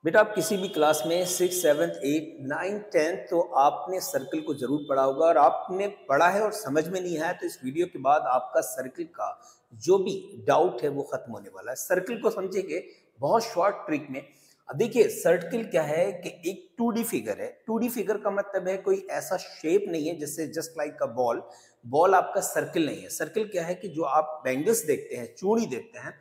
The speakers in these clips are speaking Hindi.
बेटा आप किसी भी क्लास में 6, 7, 8, 9, 10 तो आपने सर्कल को जरूर पढ़ा होगा और आपने पढ़ा है और समझ में नहीं आया तो इस वीडियो के बाद आपका सर्कल का जो भी डाउट है वो खत्म होने वाला है। सर्कल को समझेंगे बहुत शॉर्ट ट्रिक में। अब देखिए सर्कल क्या है कि एक 2D फिगर है। 2D फिगर का मतलब है कोई ऐसा शेप नहीं है जैसे just like a ball. Ball आपका सर्कल नहीं है। सर्कल क्या है कि जो आप बैंगल्स देखते हैं, चूड़ी देखते हैं,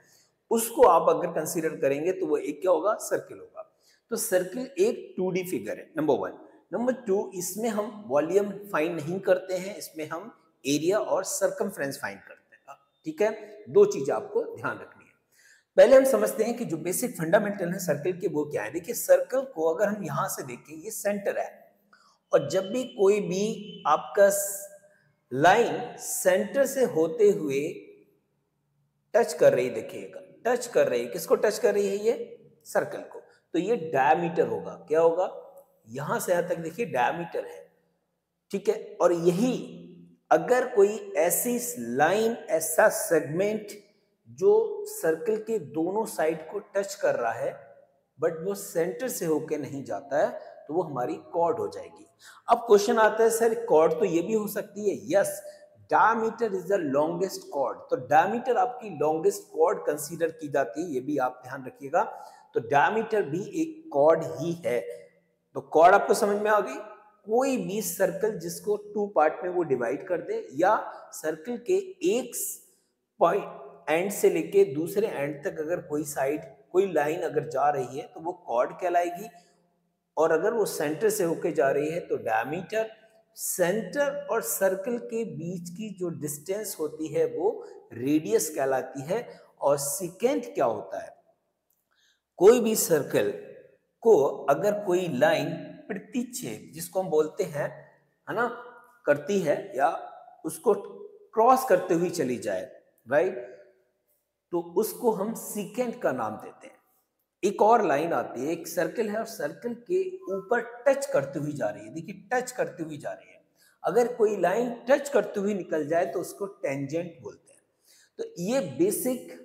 उसको आप अगर कंसीडर करेंगे तो वो एक क्या होगा, सर्कल होगा। तो सर्कल एक 2D फिगर है, नंबर वन। नंबर टू, इसमें हम वॉल्यूम फाइंड नहीं करते हैं, इसमें हम एरिया और सरकमफ्रेंस फाइंड करते हैं। ठीक है, दो चीजें आपको ध्यान रखनी है। पहले हम समझते हैं कि जो बेसिक फंडामेंटल है सर्कल के वो क्या है। देखिए सर्कल को अगर हम यहां से देखें, ये सेंटर है और जब भी कोई भी आपका लाइन सेंटर से होते हुए टच कर रही, देखिएगा टच कर रही है, किसको टच कर रही है, ये सर्कल को, तो ये डायमीटर होगा। क्या होगा, यहां से यहां तक देखिए डायमीटर है। ठीक है, और यही अगर कोई ऐसी लाइन, ऐसा सेगमेंट जो सर्कल के दोनों साइड को टच कर रहा है बट वो सेंटर से होके नहीं जाता है, तो वो हमारी कॉर्ड हो जाएगी। अब क्वेश्चन आता है सर कॉर्ड तो ये भी हो सकती है। Yes, diameter is the longest chord. तो डायमीटर आपकी लॉन्गेस्ट कॉर्ड कंसीडर की जाती है, ये भी आप ध्यान रखिएगा। तो डायमीटर भी एक कॉर्ड ही है। तो कॉर्ड आपको समझ में आ गई। कोई भी सर्कल जिसको टू पार्ट में वो डिवाइड कर दे, या सर्कल के एक पॉइंट एंड से लेके दूसरे एंड तक अगर कोई साइड, कोई लाइन अगर जा रही है तो वो कॉर्ड कहलाएगी। और अगर वो सेंटर से होके जा रही है तो डायमीटर। सेंटर और सर्कल के बीच की जो डिस्टेंस होती है वो रेडियस कहलाती है। और सेकेंड क्या होता है, कोई भी सर्कल को अगर कोई लाइन प्रतिच्छेद, जिसको हम बोलते हैं, है ना, करती है या उसको क्रॉस करते हुए चली जाए, राइट, तो उसको हम सीकेंट का नाम देते हैं। एक और लाइन आती है, एक सर्कल है और सर्कल के ऊपर टच करते हुए जा रही है, देखिए टच करते हुए जा रही है। अगर कोई लाइन टच करते हुए निकल जाए तो उसको टेंजेंट बोलते हैं। तो ये बेसिक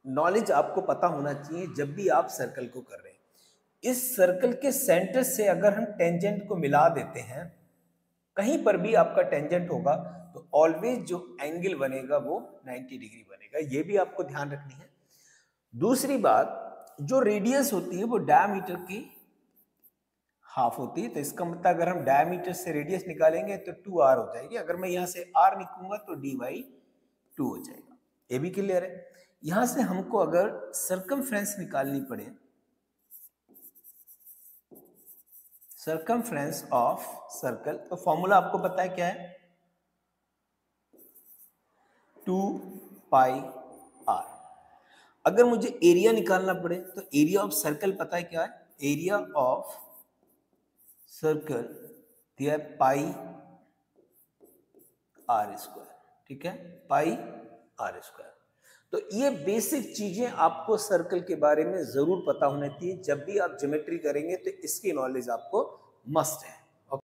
नॉलेज आपको पता होना चाहिए जब भी आप सर्कल को कर रहे हैं। इस सर्कल के सेंटर से अगर हम टेंजेंट को मिला देते हैं, कहीं पर भी आपका टेंजेंट होगा तो ऑलवेज जो एंगल बनेगा वो 90 डिग्री बनेगा। ये भी आपको ध्यान रखनी है। दूसरी बात, जो रेडियस होती है वो डायमीटर की हाफ होती है। तो इसका मतलब अगर हम डायमीटर से रेडियस निकालेंगे तो 2r हो जाएगी। अगर मैं यहां से r निकालूंगा तो dy2 हो जाएगा। ये भी क्लियर है। यहां से हमको अगर सरकमफ्रेंस निकालनी पड़े, सरकमफ्रेंस ऑफ सर्कल, तो फॉर्मूला आपको पता है क्या है, 2πr। अगर मुझे एरिया निकालना पड़े तो एरिया ऑफ सर्कल पता है क्या है, एरिया ऑफ सर्कल दिया है पाई आर स्क्वायर। ठीक है, पाई आर स्क्वायर। तो ये बेसिक चीजें आपको सर्कल के बारे में जरूर पता होनी चाहिए। जब भी आप ज्योमेट्री करेंगे तो इसकी नॉलेज आपको मस्ट है।